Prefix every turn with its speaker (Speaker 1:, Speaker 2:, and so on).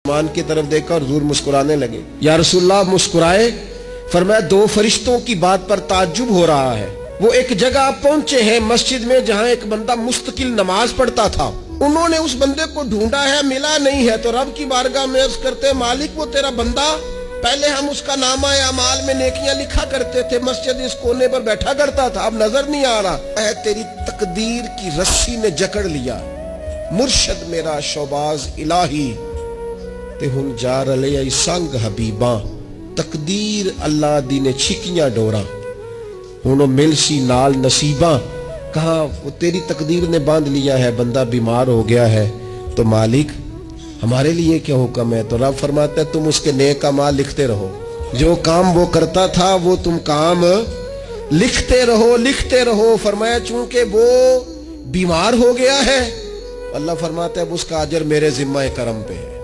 Speaker 1: मान की तरफ देखा और हुजूर मुस्कुराने लगे। या रसूलुल्लाह मुस्कुराए, फरमाया दो फरिश्तों की बात पर ताज्जुब हो रहा है। वो एक जगह पहुंचे हैं मस्जिद में जहां एक बंदा मुस्तकिल नमाज पढ़ता था। उन्होंने उस बंदे को ढूंढा है, मिला नहीं है, तो रब की बारगाह में अर्ज करते मालिक वो तेरा बंदा, पहले हम उसका नामा अमाल में नेकियां लिखा करते थे, मस्जिद इस कोने पर बैठा करता था, अब नजर नहीं आ रहा है। तेरी तकदीर की रस्सी ने जकड़ लिया, मुर्शद मेरा शोबाज इलाही ते हुन जा रले संग हबीबा, तकदीर अल्लाह दी ने छिकियां डोरा, हुन मिलसी नाल नसीबा। कहा वो तेरी तकदीर ने बांध लिया है, बंदा बीमार हो गया है, तो मालिक हमारे लिए क्या हुक्म है? तो रब फरमाता है तुम उसके नेक अमाल लिखते रहो, जो काम वो करता था वो तुम काम लिखते रहो, लिखते रहो। फरमाया चूंकि वो बीमार हो गया है, अल्लाह फरमाता है उसका अजर मेरे जिम्मा करम पे है।